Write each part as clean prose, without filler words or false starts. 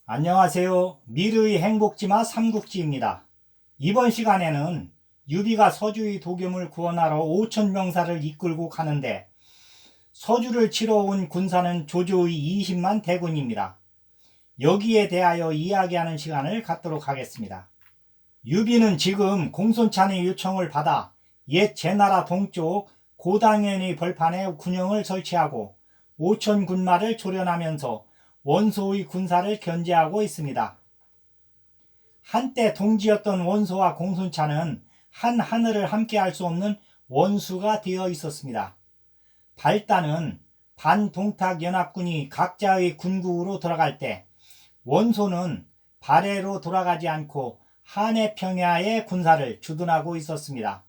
안녕하세요. 미르의 행복지마 삼국지입니다. 이번 시간에는 유비가 서주의 도겸을 구원하러 5,000명사를 이끌고 가는데 서주를 치러 온 군사는 조조의 20만 대군입니다. 여기에 대하여 이야기하는 시간을 갖도록 하겠습니다. 유비는 지금 공손찬의 요청을 받아 옛 제나라 동쪽 고당연의 벌판에 군영을 설치하고 5천 군마를 조련하면서 원소의 군사를 견제하고 있습니다. 한때 동지였던 원소와 공손찬은 한 하늘을 함께 할 수 없는 원수가 되어 있었습니다. 발단은 반동탁연합군이 각자의 군국으로 돌아갈 때 원소는 발해로 돌아가지 않고 한해 평야의 군사를 주둔하고 있었습니다.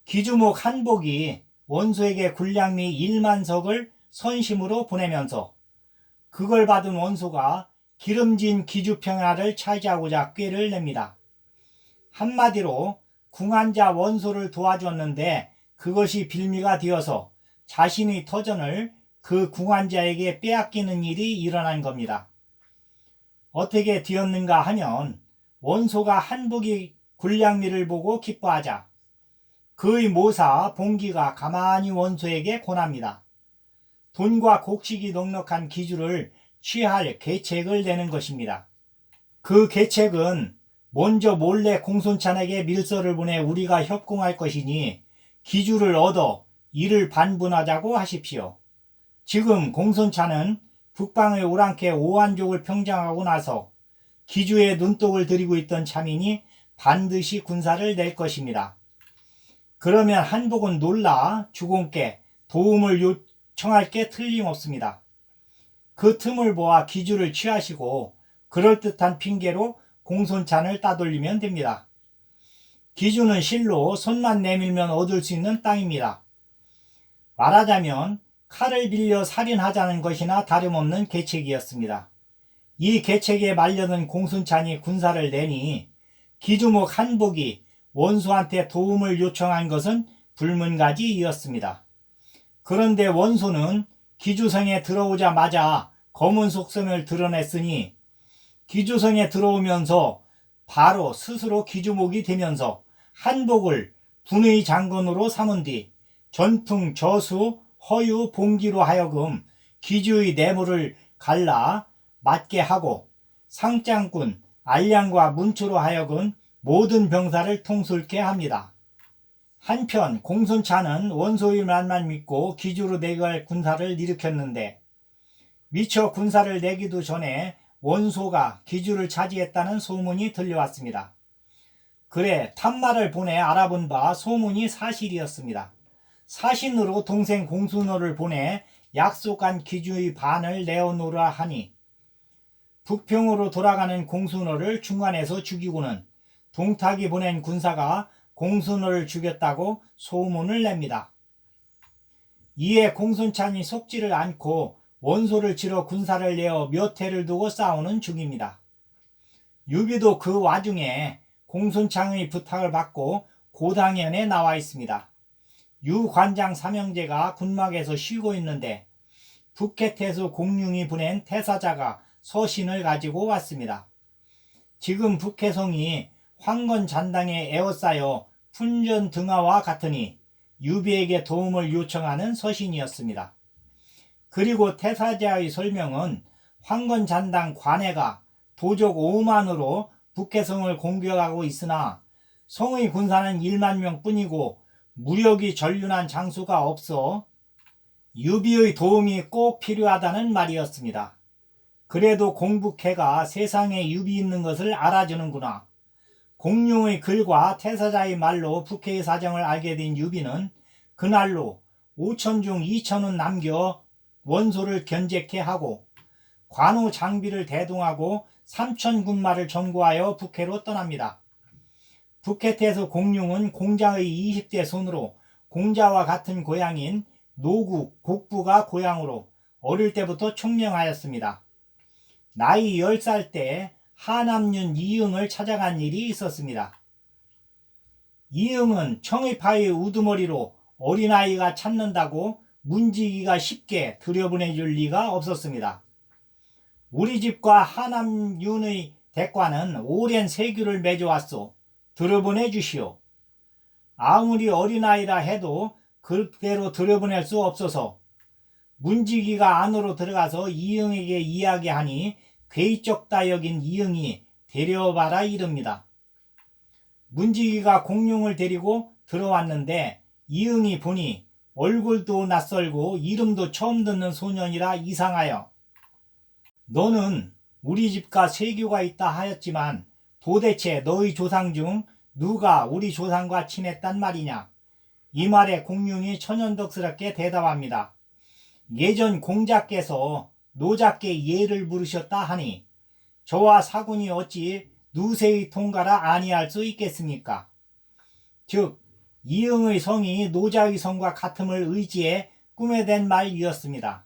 기주목 한복이 원소에게 군량미 1만 석을 선심으로 보내면서 그걸 받은 원소가 기름진 기주평야를 차지하고자 꾀를 냅니다. 한마디로 궁한자 원소를 도와줬는데 그것이 빌미가 되어서 자신의 터전을 그 궁한자에게 빼앗기는 일이 일어난 겁니다. 어떻게 되었는가 하면 원소가 한복이 군량미를 보고 기뻐하자 그의 모사 봉기가 가만히 원소에게 권합니다. 돈과 곡식이 넉넉한 기주를 취할 계책을 내는 것입니다. 그 계책은 먼저 몰래 공손찬에게 밀서를 보내 우리가 협공할 것이니 기주를 얻어 이를 반분하자고 하십시오. 지금 공손찬은 북방의 오랑캐 오한족을 평정하고 나서 기주에 눈독을 들이고 있던 참이니 반드시 군사를 낼 것입니다. 그러면 한복은 놀라 주공께 도움을 요청할 게 틀림없습니다. 그 틈을 보아 기주를 취하시고 그럴듯한 핑계로 공손찬을 따돌리면 됩니다. 기주는 실로 손만 내밀면 얻을 수 있는 땅입니다. 말하자면 칼을 빌려 살인하자는 것이나 다름없는 계책이었습니다. 이 계책에 말려든 공손찬이 군사를 내니 기주목 한복이 원소한테 도움을 요청한 것은 불문가지이었습니다. 그런데 원소는 기주성에 들어오자마자 검은 속셈을 드러냈으니 기주성에 들어오면서 바로 스스로 기주목이 되면서 한복을 분의 장군으로 삼은 뒤 전풍, 저수, 허유, 봉기로 하여금 기주의 내물을 갈라 맞게 하고 상장군, 알량과 문초로 하여금 모든 병사를 통솔케 합니다. 한편 공손찬은 원소의 말만 믿고 기주로 내갈 군사를 일으켰는데 미처 군사를 내기도 전에 원소가 기주를 차지했다는 소문이 들려왔습니다. 그래 탐마를 보내 알아본 바 소문이 사실이었습니다. 사신으로 동생 공순호를 보내 약속한 기주의 반을 내어놓으라 하니 북평으로 돌아가는 공순호를 중간에서 죽이고는 동탁이 보낸 군사가 공순호를 죽였다고 소문을 냅니다. 이에 공손찬이 속지를 않고 원소를 치러 군사를 내어 몇 해를 두고 싸우는 중입니다. 유비도 그 와중에 공손찬의 부탁을 받고 고당현에 나와 있습니다. 유관장 삼형제가 군막에서 쉬고 있는데 북해태수 공룡이 보낸 태사자가 서신을 가지고 왔습니다. 지금 북해성이 황건잔당에 에워싸여 fun전등화와 같으니 유비에게 도움을 요청하는 서신이었습니다. 그리고 태사자의 설명은 황건잔당 관해가 도적 5만으로 북해성을 공격하고 있으나 성의 군사는 1만 명뿐이고 무력이 전륜한 장수가 없어 유비의 도움이 꼭 필요하다는 말이었습니다. 그래도 공북해가 세상에 유비 있는 것을 알아주는구나. 공룡의 글과 태사자의 말로 북해의 사정을 알게 된 유비는 그날로 5천 중 2천은 남겨 원소를 견제케 하고 관우 장비를 대동하고 3천 군마를 점거하여 북해로 떠납니다. 북해태수 공룡은 공자의 20대 손으로 공자와 같은 고향인 노국, 곡부가 고향으로 어릴 때부터 총명하였습니다. 나이 10살 때 하남윤 이응을 찾아간 일이 있었습니다. 이응은 청의파의 우두머리로 어린아이가 찾는다고 문지기가 쉽게 들여보내줄 리가 없었습니다. 우리 집과 하남윤의 대과는 오랜 세규를 맺어왔소. 들여보내 주시오. 아무리 어린아이라 해도 그대로 들여보낼 수 없어서 문지기가 안으로 들어가서 이응에게 이야기하니 괴이적다 여긴 이응이 데려와라 이릅니다. 문지기가 공룡을 데리고 들어왔는데 이응이 보니 얼굴도 낯설고 이름도 처음 듣는 소년이라 이상하여 너는 우리 집과 세교가 있다 하였지만 도대체 너희 조상 중 누가 우리 조상과 친했단 말이냐? 이 말에 공룡이 천연덕스럽게 대답합니다. 예전 공자께서 노자께 예를 물으셨다 하니 저와 사군이 어찌 누세의 통가라 아니할 수 있겠습니까? 즉 이응의 성이 노자의 성과 같음을 의지해 꾸며댄 말이었습니다.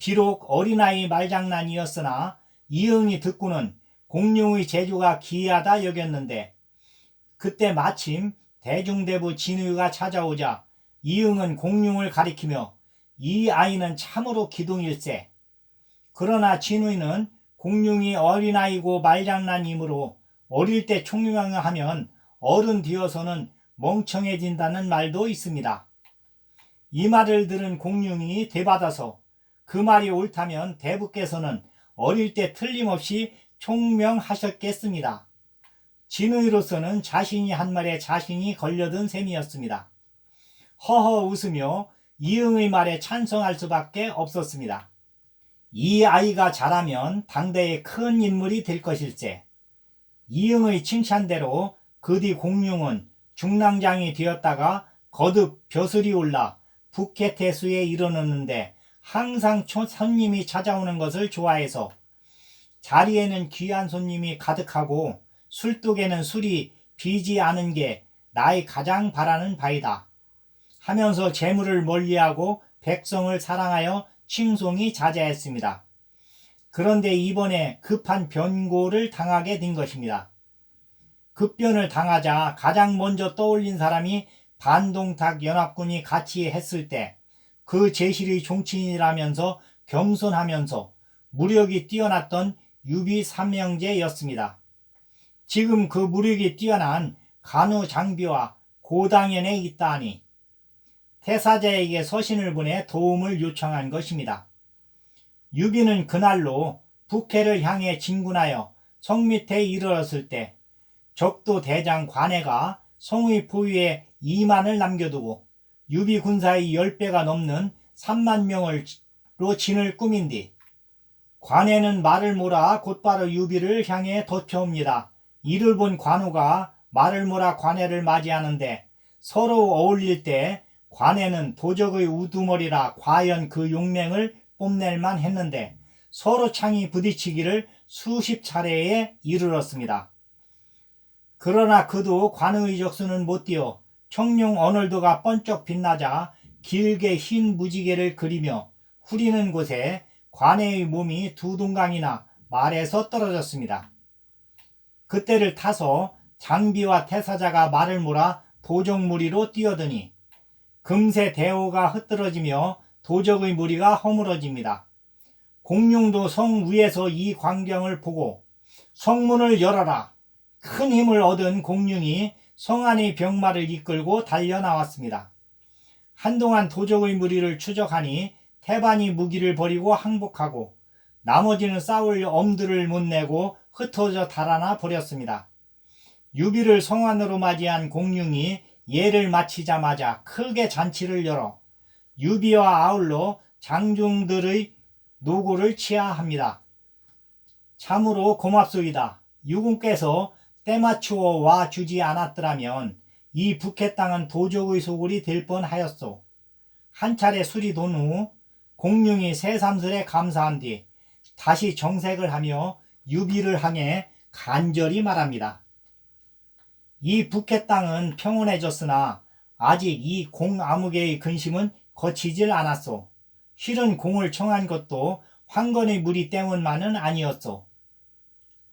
비록 어린아이 말장난이었으나 이응이 듣고는 공룡의 재주가 기이하다 여겼는데 그때 마침 대중대부 진의가 찾아오자 이응은 공룡을 가리키며 이 아이는 참으로 기둥일세. 그러나 진의는 공룡이 어린아이고 말장난이므로 어릴 때 총명하면 어른 되어서는 멍청해진다는 말도 있습니다. 이 말을 들은 공룡이 대받아서 그 말이 옳다면 대부께서는 어릴 때 틀림없이 총명하셨겠습니다. 진의로서는 자신이 한 말에 자신이 걸려든 셈이었습니다. 허허 웃으며 이응의 말에 찬성할 수밖에 없었습니다. 이 아이가 자라면 당대의 큰 인물이 될 것일세. 이응의 칭찬대로 그 뒤 공룡은 중랑장이 되었다가 거듭 벼슬이 올라 북해태수에 이르렀는데 항상 손님이 찾아오는 것을 좋아해서 자리에는 귀한 손님이 가득하고 술독에는 술이 비지 않은 게 나의 가장 바라는 바이다 하면서 재물을 멀리하고 백성을 사랑하여 칭송이 자자했습니다. 그런데 이번에 급한 변고를 당하게 된 것입니다. 급변을 당하자 가장 먼저 떠올린 사람이 반동탁 연합군이 같이 했을 때 그 제실의 종친이라면서 겸손하면서 무력이 뛰어났던 유비 삼형제였습니다. 지금 그 무력이 뛰어난 간우 장비와 고당연에 있다하니 태사자에게 서신을 보내 도움을 요청한 것입니다. 유비는 그날로 북해를 향해 진군하여 성 밑에 이르렀을 때 적도 대장 관해가 성의 포위에 2만을 남겨두고 유비 군사의 10배가 넘는 3만 명으로 진을 꾸민 뒤 관해는 말을 몰아 곧바로 유비를 향해 덮쳐옵니다. 이를 본 관우가 말을 몰아 관해를 맞이하는데 서로 어울릴 때 관해는 도적의 우두머리라 과연 그 용맹을 뽐낼만 했는데 서로 창이 부딪히기를 수십 차례에 이르렀습니다. 그러나 그도 관우의 적수는 못 뛰어 청룡 어널드가 번쩍 빛나자 길게 흰 무지개를 그리며 후리는 곳에 관해의 몸이 두 동강이나 말에서 떨어졌습니다. 그때를 타서 장비와 태사자가 말을 몰아 도적무리로 뛰어드니 금세 대호가 흩어지며 도적의 무리가 허물어집니다. 공룡도 성 위에서 이 광경을 보고 성문을 열어라. 큰 힘을 얻은 공룡이 성 안의 병마를 이끌고 달려 나왔습니다. 한동안 도적의 무리를 추적하니 태반이 무기를 버리고 항복하고 나머지는 싸울 엄두를 못 내고 흩어져 달아나 버렸습니다. 유비를 성 안으로 맞이한 공룡이 예를 마치자마자 크게 잔치를 열어 유비와 아울러 장중들의 노고를 치하합니다. 참으로 고맙소이다. 유군께서 때맞추어 와 주지 않았더라면 이 북해 땅은 도적의 소굴이 될 뻔하였소. 한 차례 술이 돈 후 공룡이 새삼스레 감사한 뒤 다시 정색을 하며 유비를 향해 간절히 말합니다. 이 북해 땅은 평온해졌으나 아직 이 공아무개의 근심은 거치질 않았소. 실은 공을 청한 것도 황건의 무리 때문만은 아니었소.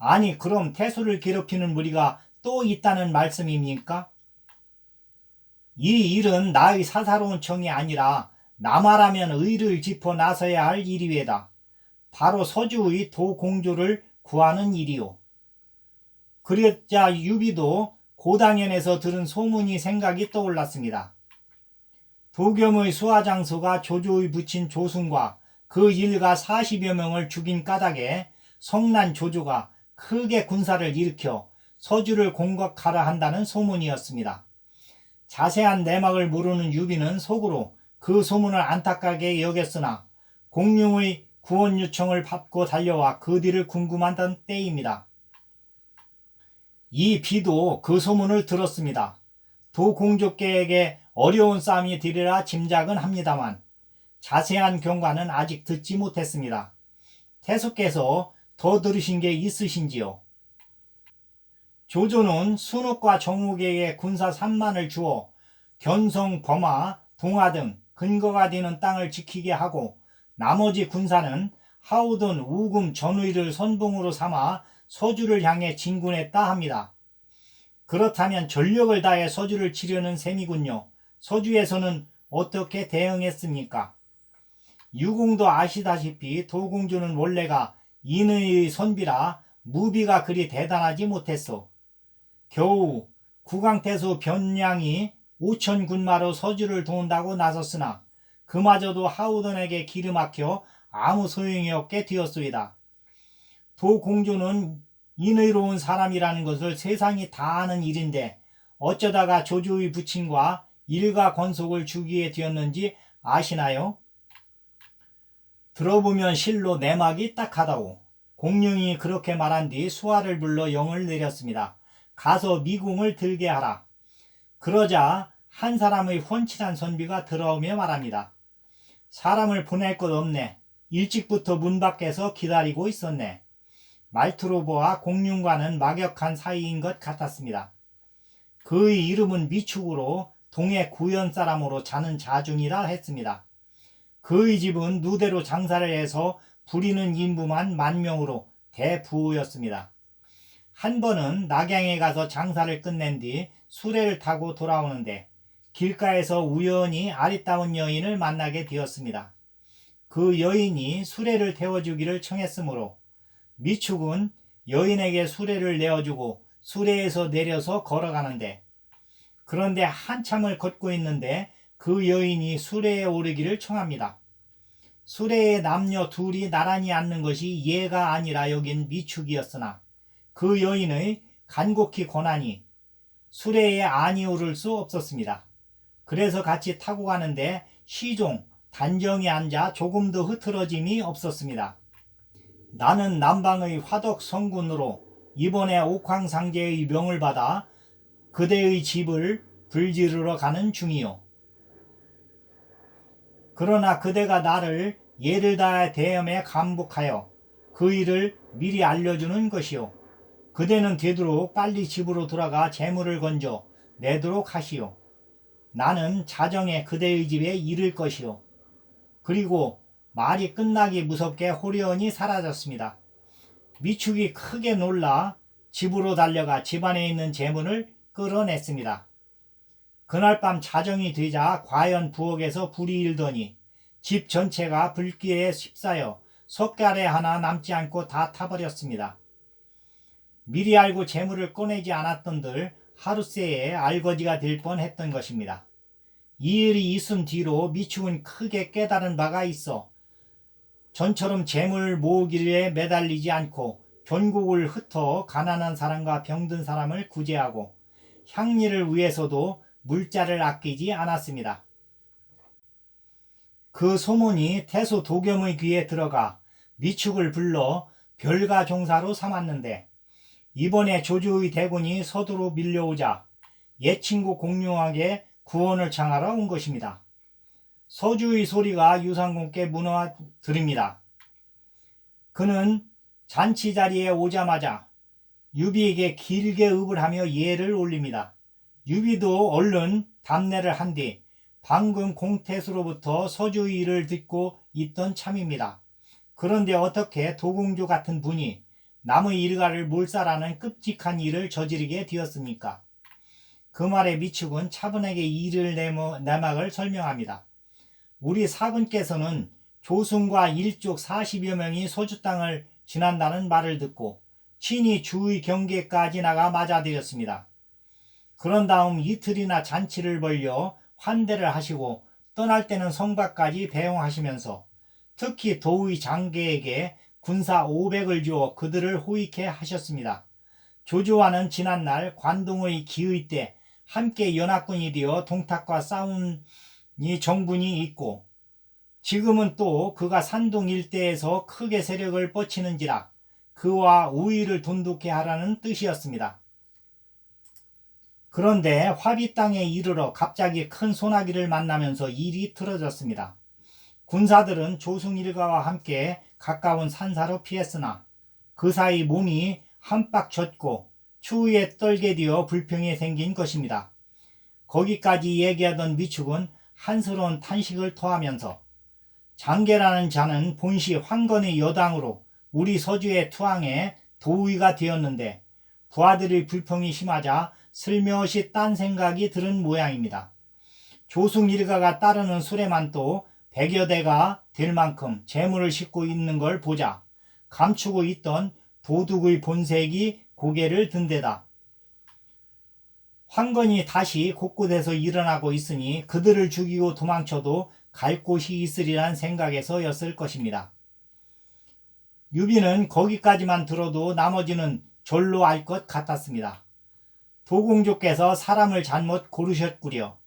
아니 그럼 태수를 괴롭히는 무리가 또 있다는 말씀입니까? 이 일은 나의 사사로운 청이 아니라 나마라면 의를 짚어 나서야 할 일이외다. 바로 서주의 도공조를 구하는 일이요. 그러자 유비도 고당연에서 들은 소문이 생각이 떠올랐습니다. 도겸의 수하장수가 조조의 부친 조순과 그 일가 40여 명을 죽인 까닭에 성난 조조가 크게 군사를 일으켜 서주를 공격하라 한다는 소문이었습니다. 자세한 내막을 모르는 유비는 속으로 그 소문을 안타깝게 여겼으나 공룡의 구원 요청을 받고 달려와 그 뒤를 궁금하던 때입니다. 이 비도 그 소문을 들었습니다. 도공조께에게 어려운 싸움이 되리라 짐작은 합니다만 자세한 경과는 아직 듣지 못했습니다. 태수께서 더 들으신 게 있으신지요? 조조는 순옥과 정욱에게 군사 3만을 주어 견성, 범하, 동하 등 근거가 되는 땅을 지키게 하고 나머지 군사는 하우든, 우금, 전의를 선봉으로 삼아 서주를 향해 진군했다 합니다. 그렇다면 전력을 다해 서주를 치려는 셈이군요. 서주에서는 어떻게 대응했습니까? 유공도 아시다시피 도공주는 원래가 인의의 선비라 무비가 그리 대단하지 못했어. 겨우 구강태수 변량이 5천 군마로 서주를 도운다고 나섰으나 그마저도 하우든에게 기르막혀 아무 소용이 없게 되었소이다. 도공주는 인의로운 사람이라는 것을 세상이 다 아는 일인데 어쩌다가 조조의 부친과 일가 권속을 주기에 되었는지 아시나요? 들어보면 실로 내막이 딱하다오. 공룡이 그렇게 말한 뒤 수하를 불러 영을 내렸습니다. 가서 미궁을 들게 하라. 그러자 한 사람의 훤칠한 선비가 들어오며 말합니다. 사람을 보낼 것 없네. 일찍부터 문 밖에서 기다리고 있었네. 말투로 보아 공룡과는 막역한 사이인 것 같았습니다. 그의 이름은 미축으로 동해 구현 사람으로 자는 자중이라 했습니다. 그의 집은 누대로 장사를 해서 부리는 인부만 10,000명으로 대부호였습니다. 한 번은 낙양에 가서 장사를 끝낸 뒤 수레를 타고 돌아오는데 길가에서 우연히 아리따운 여인을 만나게 되었습니다. 그 여인이 수레를 태워주기를 청했으므로 미축은 여인에게 수레를 내어주고 수레에서 내려서 걸어가는데 그런데 한참을 걷고 있는데 그 여인이 수레에 오르기를 청합니다. 수레에 남녀 둘이 나란히 앉는 것이 예가 아니라 여긴 미축이었으나 그 여인의 간곡히 권하니 수레에 안이 오를 수 없었습니다. 그래서 같이 타고 가는데 시종 단정히 앉아 조금도 흐트러짐이 없었습니다. 나는 남방의 화덕 성군으로 이번에 옥황상제의 명을 받아 그대의 집을 불지르러 가는 중이요. 그러나 그대가 나를 예를 다해 대염에 감복하여 그 일을 미리 알려주는 것이요. 그대는 되도록 빨리 집으로 돌아가 재물을 건져 내도록 하시오. 나는 자정에 그대의 집에 이를 것이요. 그리고 말이 끝나기 무섭게 호련히 사라졌습니다. 미축이 크게 놀라 집으로 달려가 집안에 있는 재물을 끌어냈습니다. 그날 밤 자정이 되자 과연 부엌에서 불이 일더니 집 전체가 불길에 휩싸여 솥가래 하나 남지 않고 다 타버렸습니다. 미리 알고 재물을 꺼내지 않았던들 하루새에 알거지가 될 뻔했던 것입니다. 이 일이 있은 뒤로 미축은 크게 깨달은 바가 있어 전처럼 재물 모으기에 매달리지 않고 전국을 흩어 가난한 사람과 병든 사람을 구제하고 향리를 위해서도 물자를 아끼지 않았습니다. 그 소문이 태수 도겸의 귀에 들어가 미축을 불러 별가 종사로 삼았는데 이번에 조조의 대군이 서두로 밀려오자 옛 친구 공룡에게 구원을 청하러 온 것입니다. 서주의 소리가 유상공께 문화 드립니다. 그는 잔치 자리에 오자마자 유비에게 길게 읍을 하며 예를 올립니다. 유비도 얼른 답례를 한 뒤 방금 공태수로부터 서주의 일을 듣고 있던 참입니다. 그런데 어떻게 도공조 같은 분이 남의 일가를 몰살하는 끔찍한 일을 저지르게 되었습니까? 그 말에 미축은 차분하게 일을 내막을 설명합니다. 우리 사군께서는 조승과 일족 40여 명이 소주 땅을 지난다는 말을 듣고 친히 주의 경계까지 나가 맞아들였습니다. 그런 다음 이틀이나 잔치를 벌여 환대를 하시고 떠날 때는 성 밖까지 배웅하시면서 특히 도의 장계에게 군사 500을 주어 그들을 호위케 하셨습니다. 조조와는 지난날 관동의 기의 때 함께 연합군이 되어 동탁과 싸움이 정분이 있고 지금은 또 그가 산동 일대에서 크게 세력을 뻗치는지라 그와 우위를 돈독해 하라는 뜻이었습니다. 그런데 화비 땅에 이르러 갑자기 큰 소나기를 만나면서 일이 틀어졌습니다. 군사들은 조승 일가와 함께 가까운 산사로 피했으나 그 사이 몸이 한박 젖고 추위에 떨게 되어 불평이 생긴 것입니다. 거기까지 얘기하던 미축은 한스러운 탄식을 토하면서 장계라는 자는 본시 황건의 여당으로 우리 서주에 투항해 도의가 되었는데 부하들의 불평이 심하자 슬며시 딴 생각이 들은 모양입니다. 조승 일가가 따르는 수레만 또 100여 대가 될 만큼 재물을 싣고 있는 걸 보자 감추고 있던 도둑의 본색이 고개를 든 데다 황건이 다시 곳곳에서 일어나고 있으니 그들을 죽이고 도망쳐도 갈 곳이 있으리란 생각에서였을 것입니다. 유비는 거기까지만 들어도 나머지는 절로 알 것 같았습니다. 도공조께서 사람을 잘못 고르셨구려.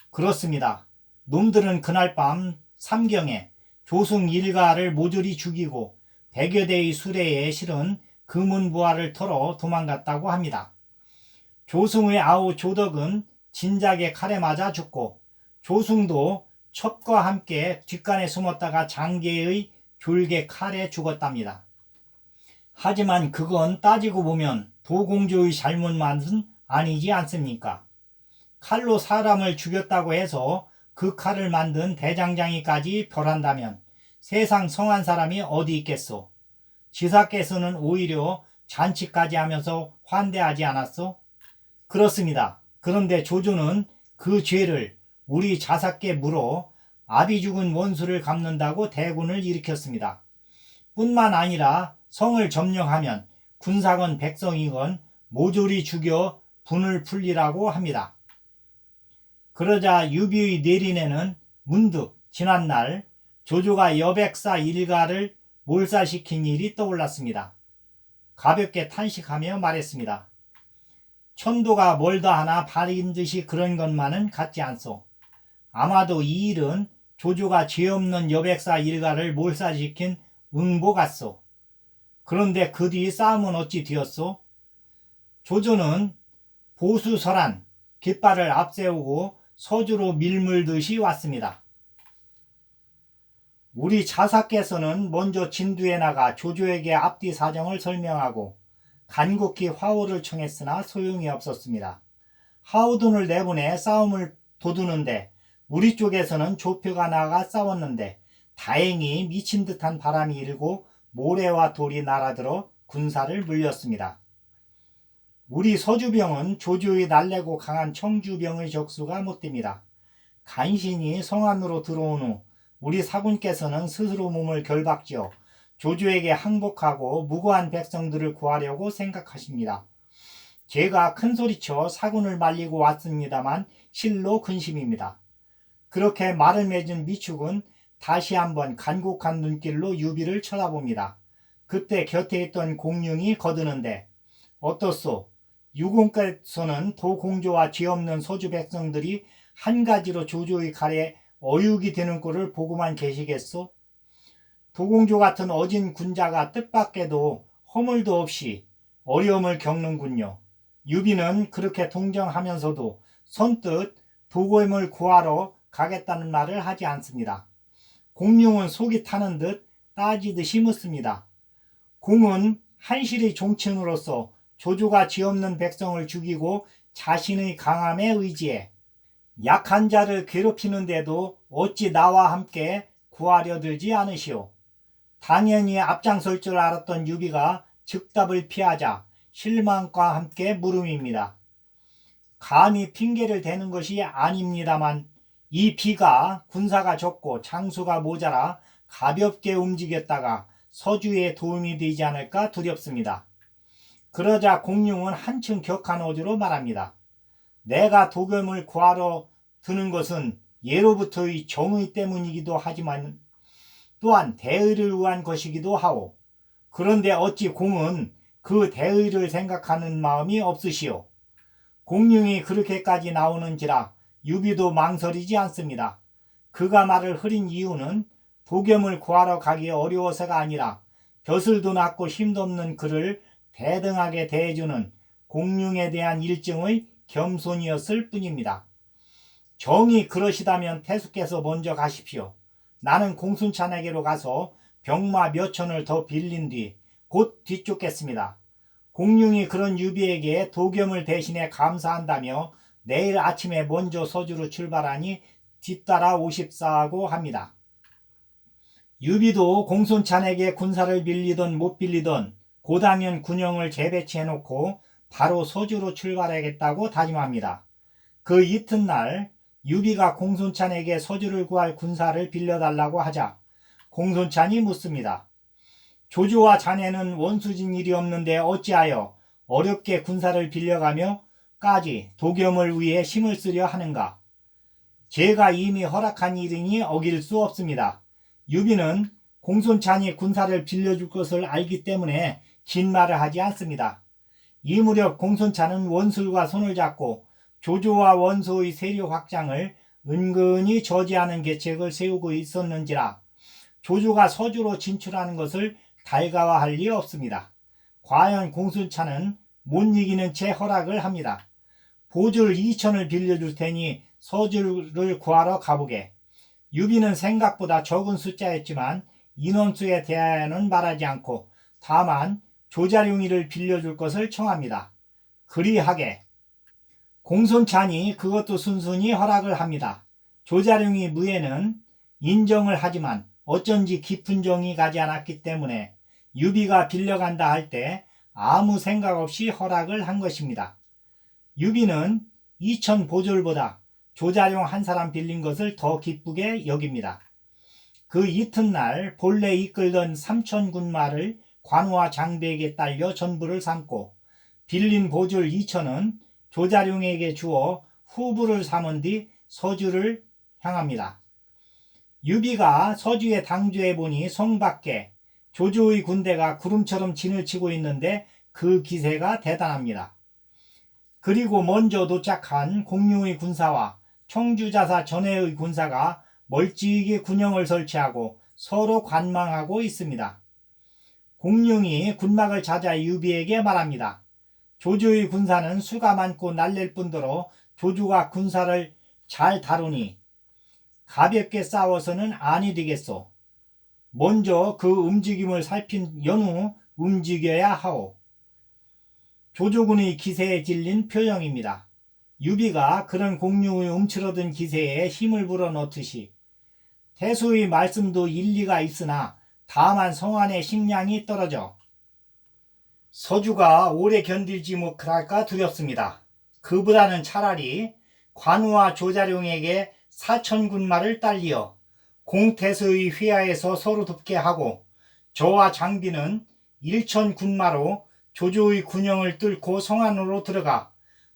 그렇습니다. 놈들은 그날 밤 삼경에 조승 일가를 모조리 죽이고 100여 대의 수레에 실은 금은부하를 털어 도망갔다고 합니다. 조승의 아우 조덕은 진작에 칼에 맞아 죽고 조승도 첩과 함께 뒷간에 숨었다가 장계의 졸개 칼에 죽었답니다. 하지만 그건 따지고 보면 도공조의 잘못만은 아니지 않습니까? 칼로 사람을 죽였다고 해서 그 칼을 만든 대장장이까지 별한다면 세상 성한 사람이 어디 있겠소? 지사께서는 오히려 잔치까지 하면서 환대하지 않았소? 그렇습니다. 그런데 조조는 그 죄를 우리 자사께 물어 아비 죽은 원수를 갚는다고 대군을 일으켰습니다. 뿐만 아니라 성을 점령하면 군사건 백성이건 모조리 죽여 분을 풀리라고 합니다. 그러자 유비의 내린에는 문득 지난날 조조가 여백사 일가를 몰살시킨 일이 떠올랐습니다. 가볍게 탄식하며 말했습니다. 천도가 멀다 하나 발인 듯이 그런 것만은 같지 않소. 아마도 이 일은 조조가 죄 없는 여백사 일가를 몰살시킨 응보 같소. 그런데 그 뒤 싸움은 어찌 되었소? 조조는 보수설한 깃발을 앞세우고 서주로 밀물듯이 왔습니다. 우리 자사께서는 먼저 진두에 나가 조조에게 앞뒤 사정을 설명하고 간곡히 화호를 청했으나 소용이 없었습니다. 하우돈을 내보내 싸움을 도두는데 우리 쪽에서는 조표가 나가 싸웠는데 다행히 미친 듯한 바람이 일고 모래와 돌이 날아들어 군사를 물렸습니다. 우리 서주병은 조조의 날래고 강한 청주병의 적수가 못됩니다. 간신히 성 안으로 들어온 후 우리 사군께서는 스스로 몸을 결박지어 조조에게 항복하고 무고한 백성들을 구하려고 생각하십니다. 제가 큰소리쳐 사군을 말리고 왔습니다만 실로 근심입니다. 그렇게 말을 맺은 미축은 다시 한번 간곡한 눈길로 유비를 쳐다봅니다. 그때 곁에 있던 공룡이 거드는데 어떻소? 유공께서는 도공조와 죄 없는 서주 백성들이 한 가지로 조조의 칼에 어육이 되는 꼴을 보고만 계시겠소? 도공조 같은 어진 군자가 뜻밖에도 허물도 없이 어려움을 겪는군요. 유비는 그렇게 동정하면서도 선뜻 도검을 구하러 가겠다는 말을 하지 않습니다. 공룡은 속이 타는 듯 따지듯이 묻습니다. 공은 한실의 종친으로서 조조가 죄 없는 백성을 죽이고 자신의 강함에 의지해 약한 자를 괴롭히는데도 어찌 나와 함께 구하려 들지 않으시오. 당연히 앞장설 줄 알았던 유비가 즉답을 피하자 실망과 함께 물음입니다. 감히 핑계를 대는 것이 아닙니다만 이 비가 군사가 적고 장수가 모자라 가볍게 움직였다가 서주에 도움이 되지 않을까 두렵습니다. 그러자 공룡은 한층 격한 어조로 말합니다. 내가 도겸을 구하러 드는 것은 예로부터의 정의 때문이기도 하지만 또한 대의를 위한 것이기도 하오. 그런데 어찌 공은 그 대의를 생각하는 마음이 없으시오. 공룡이 그렇게까지 나오는지라 유비도 망설이지 않습니다. 그가 말을 흐린 이유는 도겸을 구하러 가기 어려워서가 아니라 벼슬도 낮고 힘도 없는 그를 대등하게 대해주는 공룡에 대한 일정의 겸손이었을 뿐입니다. 정이 그러시다면 태수께서 먼저 가십시오. 나는 공순찬에게로 가서 병마 몇 천을 더 빌린 뒤 곧 뒤쫓겠습니다. 공룡이 그런 유비에게 도겸을 대신해 감사한다며 내일 아침에 먼저 서주로 출발하니 뒤따라 오십사하고 합니다. 유비도 공손찬에게 군사를 빌리던 못 빌리던 고당연 군영을 재배치해놓고 바로 서주로 출발하겠다고 다짐합니다. 그 이튿날 유비가 공손찬에게 서주를 구할 군사를 빌려달라고 하자 공손찬이 묻습니다. 조조와 자네는 원수진 일이 없는데 어찌하여 어렵게 군사를 빌려가며까지 도겸을 위해 힘을 쓰려 하는가? 제가 이미 허락한 일이니 어길 수 없습니다. 유비는 공손찬이 군사를 빌려줄 것을 알기 때문에 긴 말을 하지 않습니다. 이 무렵 공손찬은 원술과 손을 잡고 조조와 원소의 세력 확장을 은근히 저지하는 계책을 세우고 있었는지라 조조가 서주로 진출하는 것을 달가워할 리 없습니다. 과연 공손찬은 못 이기는 채 허락을 합니다. 보줄 2천을 빌려줄 테니 서주를 구하러 가보게. 유비는 생각보다 적은 숫자였지만 인원수에 대하여는 말하지 않고 다만 조자룡이를 빌려줄 것을 청합니다. 그리하게 공손찬이 그것도 순순히 허락을 합니다. 조자룡이 무에는 인정을 하지만 어쩐지 깊은 정이 가지 않았기 때문에 유비가 빌려간다 할 때 아무 생각 없이 허락을 한 것입니다. 유비는 2천 보졸보다 조자룡 한 사람 빌린 것을 더 기쁘게 여깁니다. 그 이튿날 본래 이끌던 3천 군마를 관우와 장비에게 딸려 전부를 삼고 빌린 보졸 2천은 조자룡에게 주어 후부를 삼은 뒤 서주를 향합니다. 유비가 서주에 당조해 보니 성 밖에 조조의 군대가 구름처럼 진을 치고 있는데 그 기세가 대단합니다. 그리고 먼저 도착한 공룡의 군사와 청주자사 전해의 군사가 멀찍이 군영을 설치하고 서로 관망하고 있습니다. 공룡이 군막을 찾아 유비에게 말합니다. 조조의 군사는 수가 많고 날릴 뿐더러 조조가 군사를 잘 다루니 가볍게 싸워서는 아니 되겠소. 먼저 그 움직임을 살핀 연후 움직여야 하오. 조조군의 기세에 질린 표정입니다. 유비가 그런 공룡의 움츠러든 기세에 힘을 불어넣듯이 태수의 말씀도 일리가 있으나 다만 성안의 식량이 떨어져 서주가 오래 견딜지 못할까 두렵습니다. 그보다는 차라리 관우와 조자룡에게 4천군마를 딸리어 공태수의 휘하에서 서로 돕게 하고 저와 장비는 1천군마로 조조의 군영을 뚫고 성안으로 들어가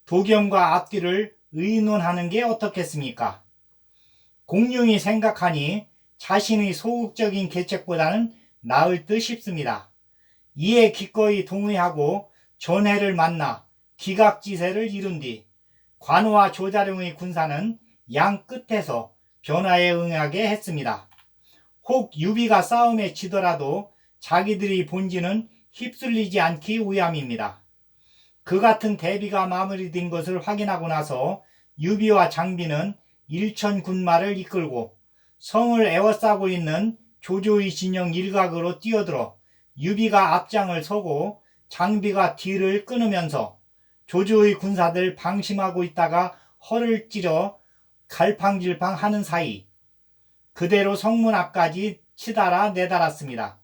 도겸과 앞뒤를 의논하는 게 어떻겠습니까? 공룡이 생각하니 자신의 소극적인 계책보다는 나을 듯 싶습니다. 이에 기꺼이 동의하고 전해를 만나 기각지세를 이룬 뒤 관우와 조자룡의 군사는 양 끝에서 변화에 응하게 했습니다. 혹 유비가 싸움에 지더라도 자기들이 본지는 휩쓸리지 않기 위함입니다. 그 같은 대비가 마무리된 것을 확인하고 나서 유비와 장비는 1천군마를 이끌고 성을 에워싸고 있는 조조의 진영 일각으로 뛰어들어 유비가 앞장을 서고 장비가 뒤를 끊으면서 조조의 군사들 방심하고 있다가 허를 찌르 갈팡질팡 하는 사이 그대로 성문 앞까지 치달아 내달았습니다.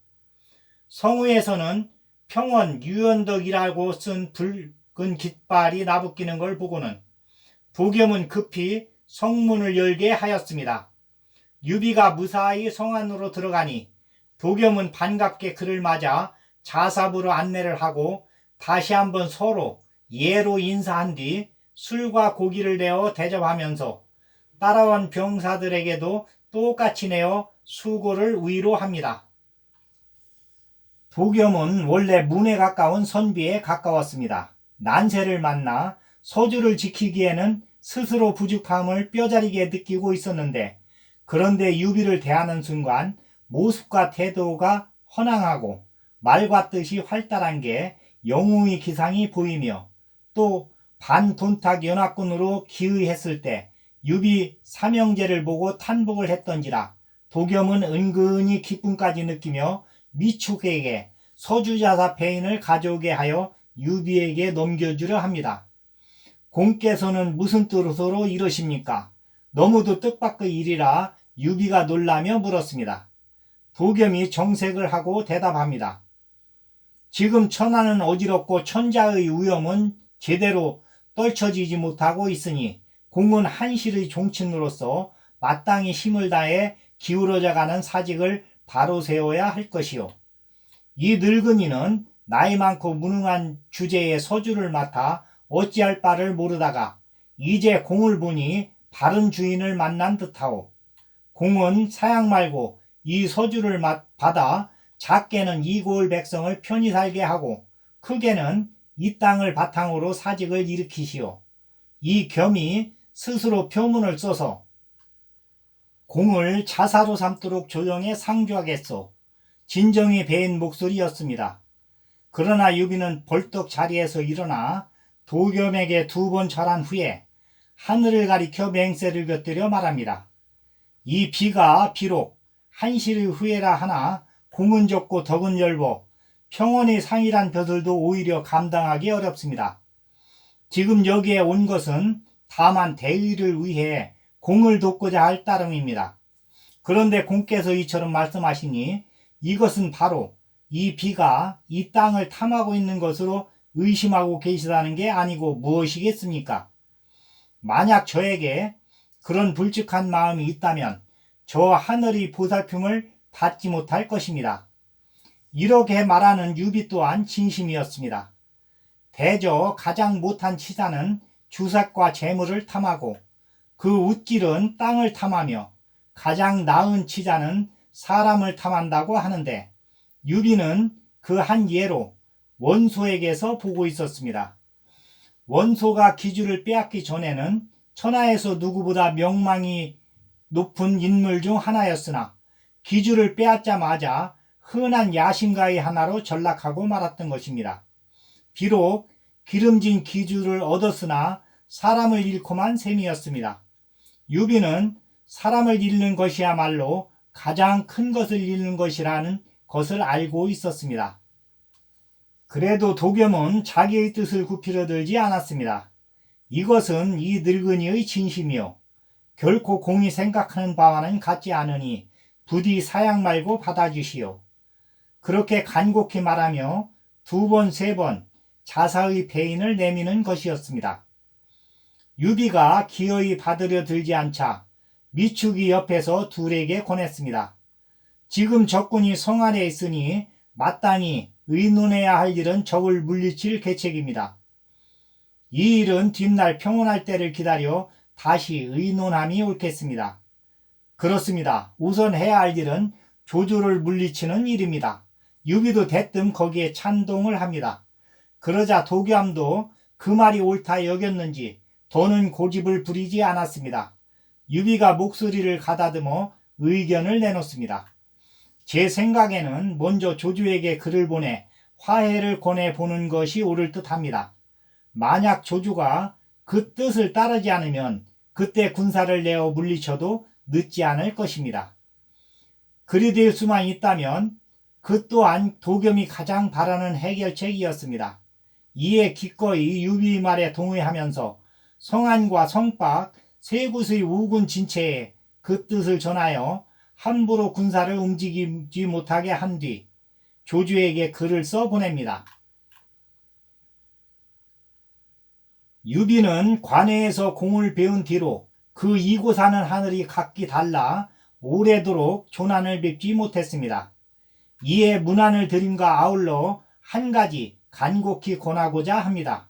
성우에서는 평원 유연덕이라고 쓴 붉은 깃발이 나부끼는 걸 보고는 도겸은 급히 성문을 열게 하였습니다. 유비가 무사히 성 안으로 들어가니 도겸은 반갑게 그를 맞아 자삽으로 안내를 하고 다시 한번 서로 예로 인사한 뒤 술과 고기를 내어 대접하면서 따라온 병사들에게도 똑같이 내어 수고를 위로합니다. 도겸은 원래 문에 가까운 선비에 가까웠습니다. 난세를 만나 서주를 지키기에는 스스로 부족함을 뼈저리게 느끼고 있었는데, 그런데 유비를 대하는 순간 모습과 태도가 헌황하고 말과 뜻이 활달한 게 영웅의 기상이 보이며, 또 반돈탁 연합군으로 기의했을 때 유비 삼형제를 보고 탄복을 했던지라 도겸은 은근히 기쁨까지 느끼며 미축에게 서주자사 패인을 가져오게 하여 유비에게 넘겨주려 합니다. 공께서는 무슨 뜻으로 이러십니까? 너무도 뜻밖의 일이라 유비가 놀라며 물었습니다. 도겸이 정색을 하고 대답합니다. 지금 천하는 어지럽고 천자의 위엄은 제대로 떨쳐지지 못하고 있으니 공은 한실의 종친으로서 마땅히 힘을 다해 기울어져가는 사직을 바로 세워야 할 것이요. 이 늙은이는 나이 많고 무능한 주제에 서주를 맡아 어찌할 바를 모르다가 이제 공을 보니 바른 주인을 만난 듯하오. 공은 사양 말고 이 서주를 받아 작게는 이고을 백성을 편히 살게 하고 크게는 이 땅을 바탕으로 사직을 일으키시오. 이 겸이 스스로 표문을 써서 공을 자사로 삼도록 조정해 상주하겠소. 진정이 배인 목소리였습니다. 그러나 유비는 벌떡 자리에서 일어나 도겸에게 2번 절한 후에 하늘을 가리켜 맹세를 곁들여 말합니다. 이 비가 비록 한실의 후예라 하나 공은 적고 덕은 열보 평원의 상이란 벼슬도 오히려 감당하기 어렵습니다. 지금 여기에 온 것은 다만 대의를 위해 공을 돕고자 할 따름입니다. 그런데 공께서 이처럼 말씀하시니 이것은 바로 이 비가 이 땅을 탐하고 있는 것으로 의심하고 계시다는 게 아니고 무엇이겠습니까? 만약 저에게 그런 불측한 마음이 있다면 저 하늘의 보살핌을 받지 못할 것입니다. 이렇게 말하는 유비 또한 진심이었습니다. 대저 가장 못한 치사는 주삭과 재물을 탐하고 그 웃길은 땅을 탐하며 가장 나은 치자는 사람을 탐한다고 하는데 유비는 그 한 예로 원소에게서 보고 있었습니다. 원소가 기주를 빼앗기 전에는 천하에서 누구보다 명망이 높은 인물 중 하나였으나 기주를 빼앗자마자 흔한 야심가의 하나로 전락하고 말았던 것입니다. 비록 기름진 기주를 얻었으나 사람을 잃고만 셈이었습니다. 유비는 사람을 잃는 것이야말로 가장 큰 것을 잃는 것이라는 것을 알고 있었습니다. 그래도 도겸은 자기의 뜻을 굽히려 들지 않았습니다. 이것은 이 늙은이의 진심이요 결코 공이 생각하는 바와는 같지 않으니 부디 사양 말고 받아주시오. 그렇게 간곡히 말하며 2번, 3번 자사의 배인을 내미는 것이었습니다. 유비가 기어이 받으려 들지 않자 미축이 옆에서 둘에게 권했습니다. 지금 적군이 성 안에 있으니 마땅히 의논해야 할 일은 적을 물리칠 계책입니다. 이 일은 뒷날 평온할 때를 기다려 다시 의논함이 옳겠습니다. 그렇습니다. 우선 해야 할 일은 조조를 물리치는 일입니다. 유비도 대뜸 거기에 찬동을 합니다. 그러자 도겸도 그 말이 옳다 여겼는지 더는 고집을 부리지 않았습니다. 유비가 목소리를 가다듬어 의견을 내놓습니다. 제 생각에는 먼저 조조에게 글을 보내 화해를 권해보는 것이 옳을 듯합니다. 만약 조조가 그 뜻을 따르지 않으면 그때 군사를 내어 물리쳐도 늦지 않을 것입니다. 그리 될 수만 있다면 그 또한 도겸이 가장 바라는 해결책이었습니다. 이에 기꺼이 유비의 말에 동의하면서 성안과 성박 세 곳의 우군 진체에 그 뜻을 전하여 함부로 군사를 움직이지 못하게 한 뒤 조주에게 글을 써 보냅니다. 유비는 관해에서 공을 배운 뒤로 그 이고 사는 하늘이 각기 달라 오래도록 조난을 뵙지 못했습니다. 이에 문안을 드림과 아울러 한 가지 간곡히 권하고자 합니다.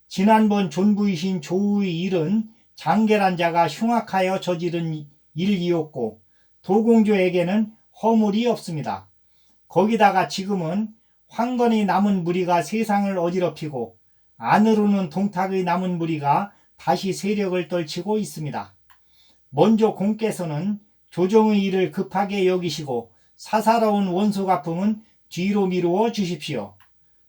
지난번 존부이신 조우의 일은 장계란 자가 흉악하여 저지른 일이었고 도공조에게는 허물이 없습니다. 거기다가 지금은 황건이 남은 무리가 세상을 어지럽히고 안으로는 동탁의 남은 무리가 다시 세력을 떨치고 있습니다. 먼저 공께서는 조정의 일을 급하게 여기시고 사사로운 원소가풍은 뒤로 미루어 주십시오.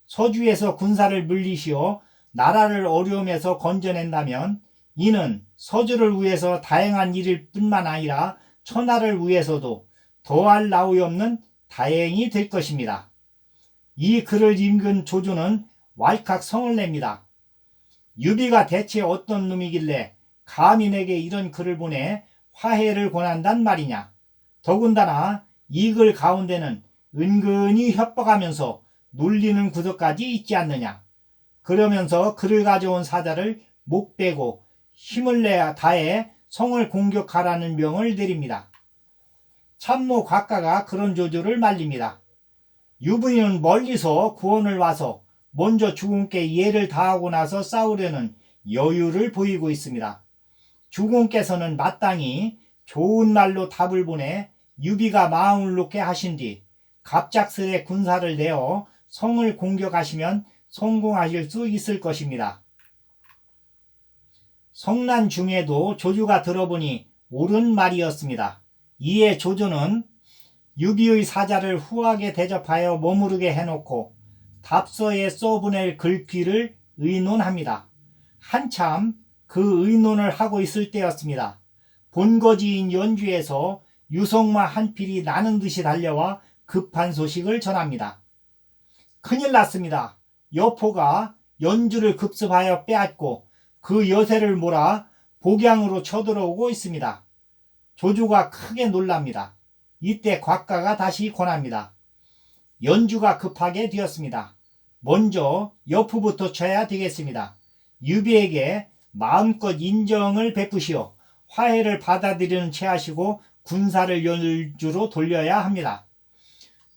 서주에서 군사를 물리시어 나라를 어려움에서 건져낸다면 이는 서주를 위해서 다행한 일일 뿐만 아니라 천하를 위해서도 더할 나위 없는 다행이 될 것입니다. 이 글을 읽은 조조는 왈칵 성을 냅니다. 유비가 대체 어떤 놈이길래 감히 내게 이런 글을 보내 화해를 권한단 말이냐. 더군다나 이 글 가운데는 은근히 협박하면서 놀리는 구석까지 있지 않느냐. 그러면서 글을 가져온 사자를 목 빼고 힘을 내야 다해 성을 공격하라는 명을 내립니다. 참모 곽가가 그런 조조를 말립니다. 유부인은 멀리서 구원을 와서 먼저 주공께 예를 다하고 나서 싸우려는 여유를 보이고 있습니다. 주공께서는 마땅히 좋은 말로 답을 보내 유비가 마음을 놓게 하신 뒤 갑작스레 군사를 내어 성을 공격하시면 성공하실 수 있을 것입니다. 성난 중에도 조조가 들어보니 옳은 말이었습니다. 이에 조조는 유비의 사자를 후하게 대접하여 머무르게 해놓고 답서에 써보낼 글귀를 의논합니다. 한참 그 의논을 하고 있을 때였습니다. 본거지인 연주에서 유성마 한 필이 나는 듯이 달려와 급한 소식을 전합니다. 큰일 났습니다. 여포가 연주를 급습하여 빼앗고 그 여세를 몰아 복양으로 쳐들어오고 있습니다. 조조가 크게 놀랍니다. 이때 곽가가 다시 권합니다. 연주가 급하게 되었습니다. 먼저 여포부터 쳐야 되겠습니다. 유비에게 마음껏 인정을 베푸시어 화해를 받아들이는 채 하시고 군사를 연주로 돌려야 합니다.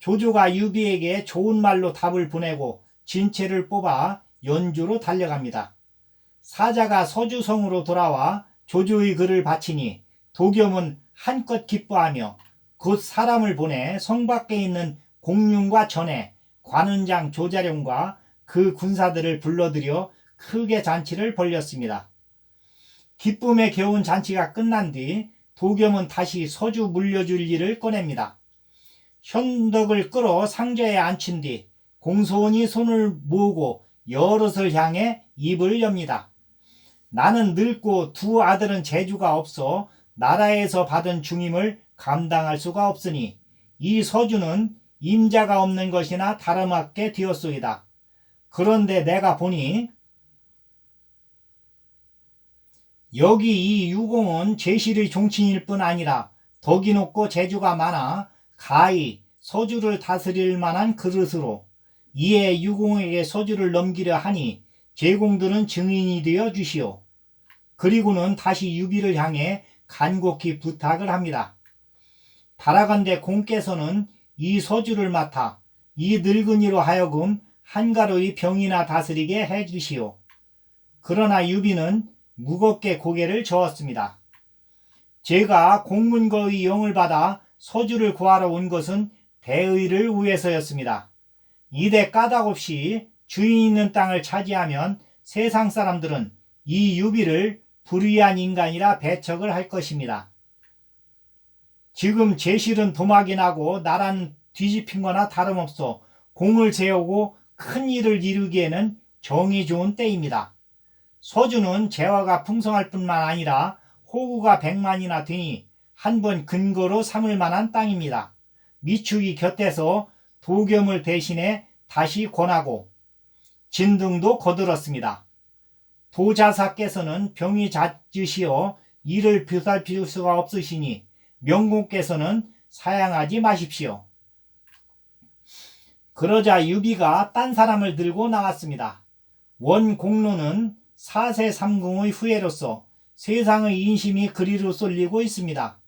조조가 유비에게 좋은 말로 답을 보내고 진체를 뽑아 연주로 달려갑니다. 사자가 서주성으로 돌아와 조조의 글을 바치니 도겸은 한껏 기뻐하며 곧 사람을 보내 성 밖에 있는 공륜과 전에 관은장 조자룡과 그 군사들을 불러들여 크게 잔치를 벌였습니다. 기쁨에 겨운 잔치가 끝난 뒤 도겸은 다시 서주 물려줄 일을 꺼냅니다. 현덕을 끌어 상자에 앉힌 뒤 공손히 손을 모으고 여럿을 향해 입을 엽니다. 나는 늙고 두 아들은 재주가 없어 나라에서 받은 중임을 감당할 수가 없으니 이 서주는 임자가 없는 것이나 다름없게 되었소이다. 그런데 내가 보니 여기 이 유공은 제실의 종친일 뿐 아니라 덕이 높고 재주가 많아 가히 서주를 다스릴 만한 그릇으로 이에 유공에게 서주를 넘기려 하니 제공들은 증인이 되어 주시오. 그리고는 다시 유비를 향해 간곡히 부탁을 합니다. 바라건대 공께서는 이 서주를 맡아 이 늙은이로 하여금 한가로이 병이나 다스리게 해주시오. 그러나 유비는 무겁게 고개를 저었습니다. 제가 공문거의 영을 받아 서주를 구하러 온 것은 대의를 위해서였습니다. 이대 까닭없이 주인 있는 땅을 차지하면 세상 사람들은 이 유비를 불의한 인간이라 배척을 할 것입니다. 지금 제실은 도막이 나고 나라는 뒤집힌 거나 다름없어 공을 세우고 큰 일을 이루기에는 정이 좋은 때입니다. 서주는 재화가 풍성할 뿐만 아니라 호구가 100만이나 되니 한번 근거로 삼을 만한 땅입니다. 미축이 곁에서 도겸을 대신해 다시 권하고 진등도 거들었습니다. 도자사께서는 병이 잦으시어 이를 보살필 수가 없으시니 명공께서는 사양하지 마십시오. 그러자 유비가 딴 사람을 들고 나왔습니다. 원공로는 사세 삼궁의 후예로서 세상의 인심이 그리로 쏠리고 있습니다.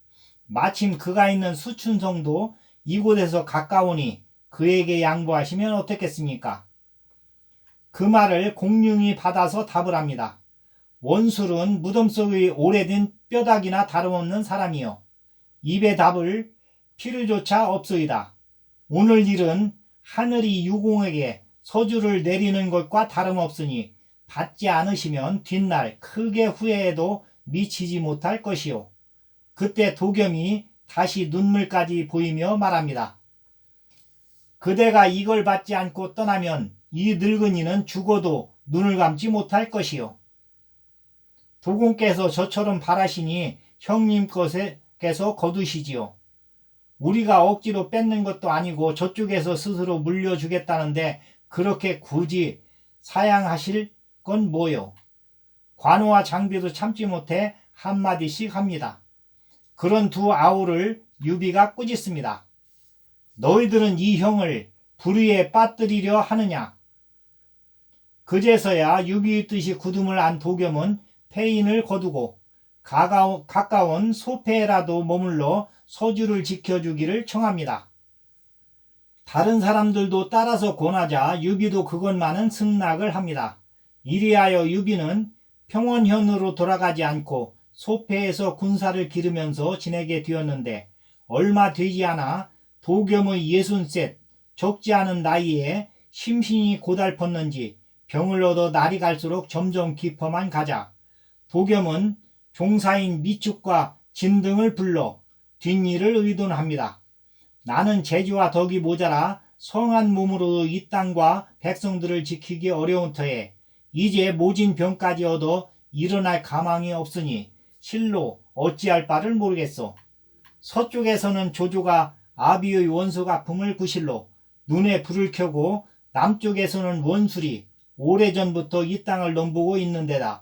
마침 그가 있는 수춘성도 이곳에서 가까우니 그에게 양보하시면 어떻겠습니까? 그 말을 공룡이 받아서 답을 합니다. 원술은 무덤 속의 오래된 뼈다귀나 다름없는 사람이요. 입에 답을 필요조차 없소이다. 오늘 일은 하늘이 유공에게 서주를 내리는 것과 다름없으니 받지 않으시면 뒷날 크게 후회해도 미치지 못할 것이요. 그때 도겸이 다시 눈물까지 보이며 말합니다. 그대가 이걸 받지 않고 떠나면 이 늙은이는 죽어도 눈을 감지 못할 것이요. 도공께서 저처럼 바라시니 형님께서 거두시지요. 우리가 억지로 뺏는 것도 아니고 저쪽에서 스스로 물려주겠다는데 그렇게 굳이 사양하실 건 뭐요? 관우와 장비도 참지 못해 한마디씩 합니다. 그런 두 아우를 유비가 꾸짖습니다. 너희들은 이 형을 불의에 빠뜨리려 하느냐? 그제서야 유비의 뜻이 굳음을 안 도겸은 패인을 거두고 가까운 소패에라도 머물러 서주를 지켜주기를 청합니다. 다른 사람들도 따라서 권하자 유비도 그것만은 승낙을 합니다. 이리하여 유비는 평원현으로 돌아가지 않고 소패에서 군사를 기르면서 지내게 되었는데 얼마 되지 않아 도겸의 60셋 적지 않은 나이에 심신이 고달팠는지 병을 얻어 날이 갈수록 점점 깊어만 가자 도겸은 종사인 미축과 진등을 불러 뒷일을 의논합니다. 나는 재주와 덕이 모자라 성한 몸으로 이 땅과 백성들을 지키기 어려운 터에 이제 모진 병까지 얻어 일어날 가망이 없으니 실로 어찌할 바를 모르겠소. 서쪽에서는 조조가 아비의 원수가 품을 구실로 눈에 불을 켜고 남쪽에서는 원술이 오래전부터 이 땅을 넘보고 있는데다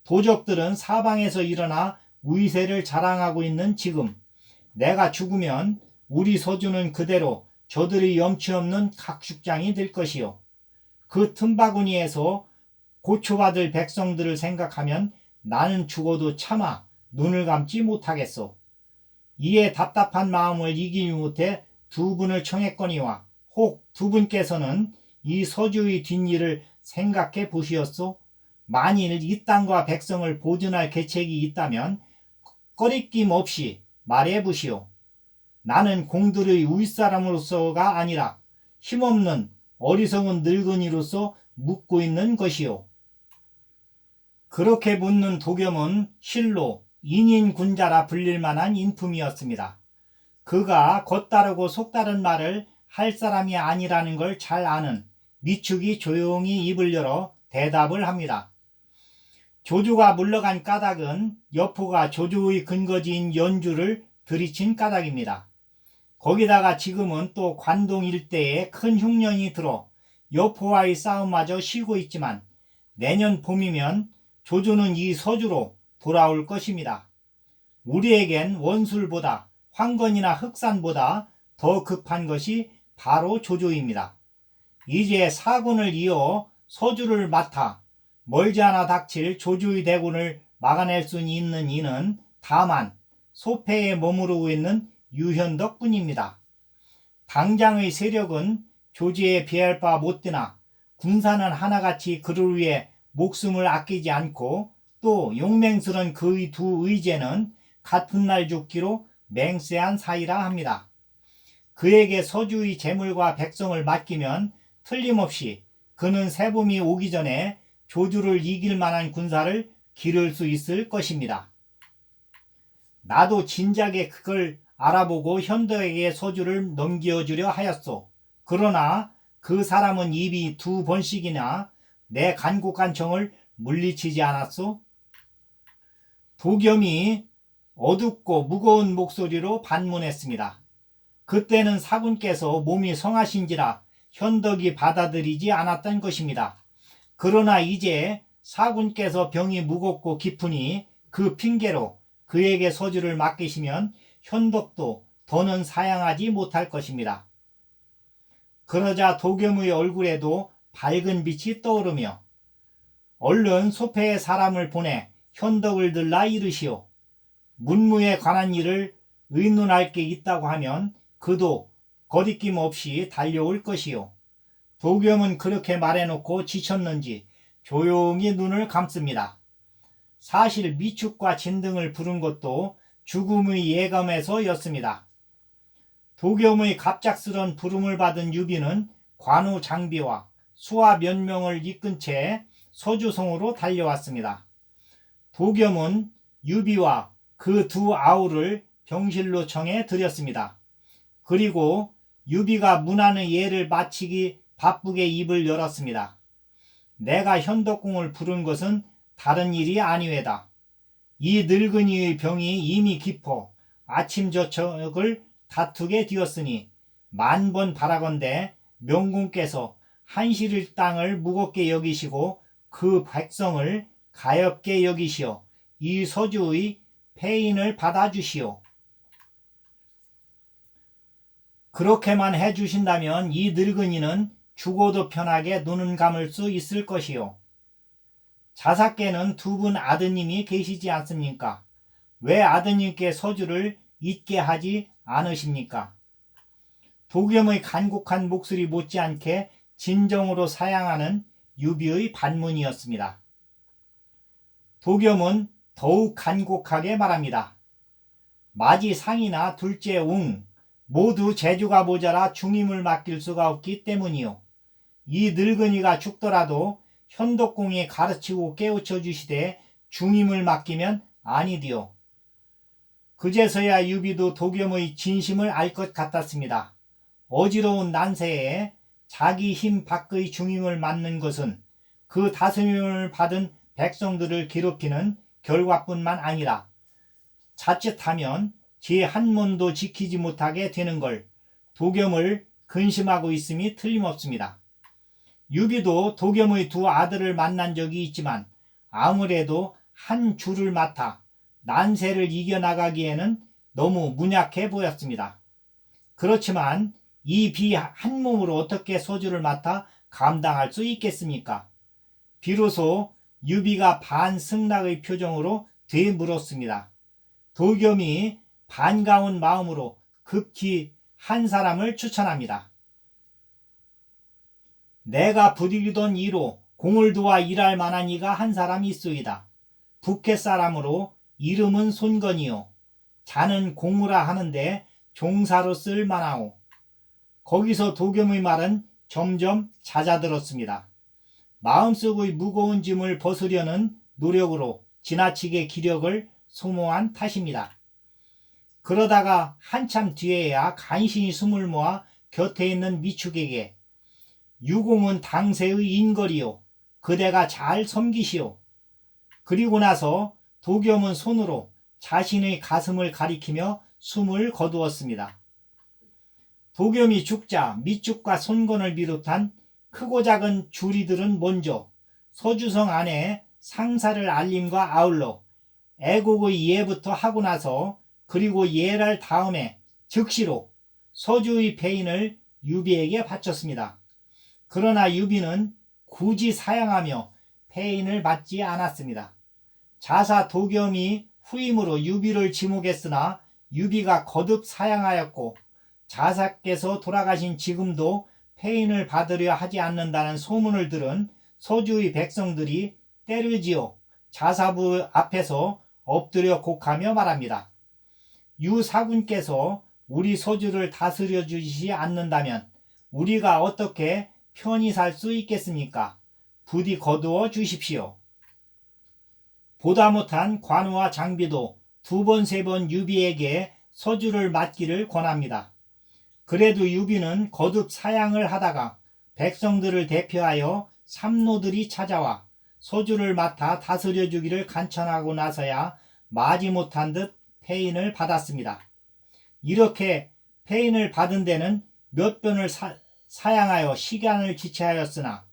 도적들은 사방에서 일어나 위세를 자랑하고 있는 지금 내가 죽으면 우리 서주는 그대로 저들이 염치없는 각축장이 될 것이요. 그 틈바구니에서 고초받을 백성들을 생각하면 나는 죽어도 차마 눈을 감지 못하겠소. 이에 답답한 마음을 이기지 못해 두 분을 청했거니와 혹 두 분께서는 이 서주의 뒷일을 생각해 보시었소? 만일 이 땅과 백성을 보존할 계책이 있다면 꺼리낌 없이 말해 보시오. 나는 공들의 윗사람으로서가 아니라 힘없는 어리석은 늙은이로서 묻고 있는 것이오. 그렇게 묻는 도겸은 실로 인인군자라 불릴 만한 인품이었습니다. 그가 겉다르고 속다른 말을 할 사람이 아니라는 걸 잘 아는 미축이 조용히 입을 열어 대답을 합니다. 조조가 물러간 까닭은 여포가 조조의 근거지인 연주를 들이친 까닭입니다. 거기다가 지금은 또 관동 일대에 큰 흉년이 들어 여포와의 싸움마저 쉬고 있지만 내년 봄이면 조조는 이 서주로 돌아올 것입니다. 우리에겐 원술보다 황건이나 흑산보다 더 급한 것이 바로 조조입니다. 이제 사군을 이어 서주를 맡아 멀지 않아 닥칠 조조의 대군을 막아낼 수 있는 이는 다만 소패에 머무르고 있는 유현덕뿐입니다. 당장의 세력은 조지에 비할 바 못되나 군사는 하나같이 그를 위해 목숨을 아끼지 않고 또 용맹스런 그의 두 의제는 같은 날 죽기로 맹세한 사이라 합니다. 그에게 서주의 재물과 백성을 맡기면 틀림없이 그는 새봄이 오기 전에 조주를 이길 만한 군사를 기를 수 있을 것입니다. 나도 진작에 그걸 알아보고 현덕에게 서주를 넘겨주려 하였소. 그러나 그 사람은 입이 두 번씩이나 내 간곡한 청을 물리치지 않았소? 도겸이 어둡고 무거운 목소리로 반문했습니다. 그때는 사군께서 몸이 성하신지라 현덕이 받아들이지 않았던 것입니다. 그러나 이제 사군께서 병이 무겁고 깊으니 그 핑계로 그에게 서주를 맡기시면 현덕도 더는 사양하지 못할 것입니다. 그러자 도겸의 얼굴에도 밝은 빛이 떠오르며 얼른 소패에 사람을 보내 현덕을 들라 이르시오. 문무에 관한 일을 의논할 게 있다고 하면 그도 거리낌 없이 달려올 것이요. 도겸은 그렇게 말해놓고 지쳤는지 조용히 눈을 감습니다. 사실 미축과 진등을 부른 것도 죽음의 예감에서였습니다. 도겸의 갑작스런 부름을 받은 유비는 관우 장비와 수하 몇 명을 이끈 채 서주성으로 달려왔습니다. 도겸은 유비와 그 두 아우를 병실로 청해 드렸습니다. 그리고 유비가 문안의 예를 마치기 바쁘게 입을 열었습니다. 내가 현덕궁을 부른 것은 다른 일이 아니외다. 이 늙은이의 병이 이미 깊어 아침 저녁을 다투게 되었으니 만번 바라건대 명궁께서 한실 땅을 무겁게 여기시고 그 백성을 가엾게 여기시어 이 서주의 폐인을 받아주시오. 그렇게만 해주신다면 이 늙은이는 죽어도 편하게 눈은 감을 수 있을 것이요. 자사께는 두 분 아드님이 계시지 않습니까? 왜 아드님께 서주를 잊게 하지 않으십니까? 도겸의 간곡한 목소리 못지않게 진정으로 사양하는 유비의 반문이었습니다. 도겸은 더욱 간곡하게 말합니다. 마지상이나 둘째 웅 모두 재주가 모자라 중임을 맡길 수가 없기 때문이요. 이 늙은이가 죽더라도 현덕궁이 가르치고 깨우쳐 주시되 중임을 맡기면 아니디요. 그제서야 유비도 도겸의 진심을 알 것 같았습니다. 어지러운 난세에 자기 힘 밖의 중임을 맡는 것은 그 다스림을 받은 백성들을 괴롭히는 결과뿐만 아니라 자칫하면 제 한 몸도 지키지 못하게 되는 걸 도겸을 근심하고 있음이 틀림없습니다. 유비도 도겸의 두 아들을 만난 적이 있지만 아무래도 한 줄을 맡아 난세를 이겨나가기에는 너무 문약해 보였습니다. 그렇지만 이 비 한 몸으로 어떻게 소주를 맡아 감당할 수 있겠습니까? 비로소 유비가 반승낙의 표정으로 되물었습니다. 도겸이 반가운 마음으로 급히 한 사람을 추천합니다. 내가 부디기던 이로 공을 도와 일할 만한 이가 한 사람 있소이다. 북해 사람으로 이름은 손건이요. 자는 공우라 하는데 종사로 쓸 만하오. 거기서 도겸의 말은 점점 잦아들었습니다. 마음속의 무거운 짐을 벗으려는 노력으로 지나치게 기력을 소모한 탓입니다. 그러다가 한참 뒤에야 간신히 숨을 모아 곁에 있는 미축에게 유공은 당세의 인걸이요. 그대가 잘 섬기시오. 그리고 나서 도겸은 손으로 자신의 가슴을 가리키며 숨을 거두었습니다. 도겸이 죽자 미축과 손건을 비롯한 크고 작은 주리들은 먼저 서주성 안에 상사를 알림과 아울러 애국의 예부터 하고 나서 그리고 예랄 다음에 즉시로 서주의 폐인을 유비에게 바쳤습니다. 그러나 유비는 굳이 사양하며 폐인을 받지 않았습니다. 자사 도겸이 후임으로 유비를 지목했으나 유비가 거듭 사양하였고 자사께서 돌아가신 지금도 폐인을 받으려 하지 않는다는 소문을 들은 서주의 백성들이 때를 지어 자사부 앞에서 엎드려 곡하며 말합니다. 유 사군께서 우리 서주를 다스려 주시지 않는다면 우리가 어떻게 편히 살 수 있겠습니까? 부디 거두어 주십시오. 보다 못한 관우와 장비도 두 번 세 번 유비에게 서주를 맡기를 권합니다. 그래도 유비는 거듭 사양을 하다가 백성들을 대표하여 삼노들이 찾아와 서주를 맡아 다스려 주기를 간청하고 나서야 마지못한 듯 폐인을 받았습니다. 이렇게 폐인을 받은 데는 몇 번을 사양하여 시간을 지체하였으나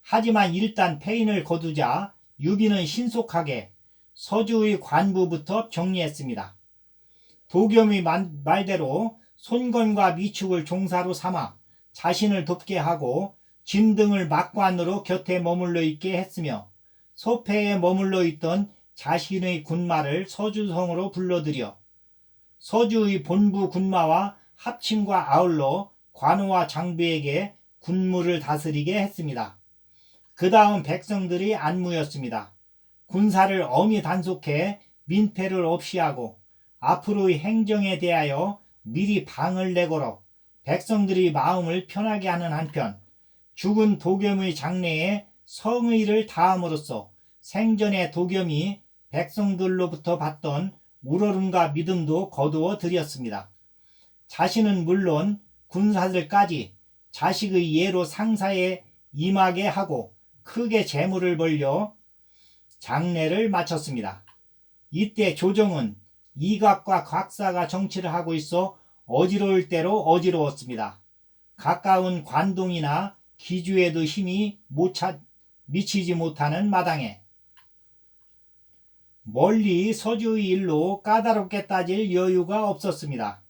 하지만 일단 폐인을 거두자 유비는 신속하게 서주의 관부부터 정리했습니다. 도겸의 말대로 손건과 미축을 종사로 삼아 자신을 돕게 하고 진등을 막관으로 곁에 머물러 있게 했으며 소패에 머물러 있던 자신의 군마를 서주성으로 불러들여 서주의 본부 군마와 합침과 아울러 관우와 장비에게 군무를 다스리게 했습니다. 그 다음 백성들이 안무였습니다. 군사를 엄히 단속해 민폐를 없이 하고 앞으로의 행정에 대하여 미리 방을 내걸어 백성들이 마음을 편하게 하는 한편 죽은 도겸의 장래에 성의를 다함으로써 생전의 도겸이 백성들로부터 받던 우러름과 믿음도 거두어 드렸습니다. 자신은 물론 군사들까지 자식의 예로 상사에 임하게 하고 크게 재물을 벌려 장례를 마쳤습니다. 이때 조정은 이각과 곽사가 정치를 하고 있어 어지러울 대로 어지러웠습니다. 가까운 관동이나 기주에도 힘이 미치지 못하는 마당에 멀리 서주의 일로 까다롭게 따질 여유가 없었습니다.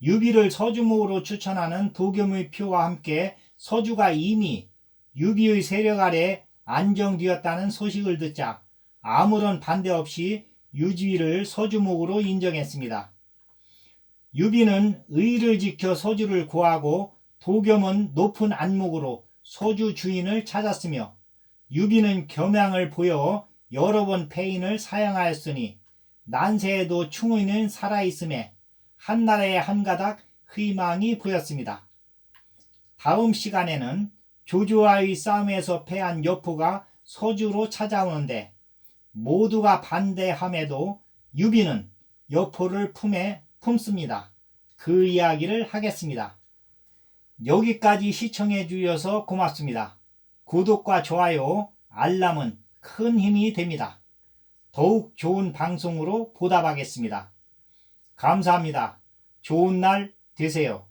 유비를 서주목으로 추천하는 도겸의 표와 함께 서주가 이미 유비의 세력 아래 안정되었다는 소식을 듣자 아무런 반대 없이 유비를 서주목으로 인정했습니다. 유비는 의를 지켜 서주를 구하고 도겸은 높은 안목으로 서주 주인을 찾았으며 유비는 겸양을 보여 여러 번 패인을 사양하였으니 난세에도 충의는 살아있음에 한나라에 한가닥 희망이 보였습니다. 다음 시간에는 조조와의 싸움에서 패한 여포가 서주로 찾아오는데 모두가 반대함에도 유비는 여포를 품습니다. 그 이야기를 하겠습니다. 여기까지 시청해 주셔서 고맙습니다. 구독과 좋아요, 알람은 큰 힘이 됩니다. 더욱 좋은 방송으로 보답하겠습니다. 감사합니다. 좋은 날 되세요.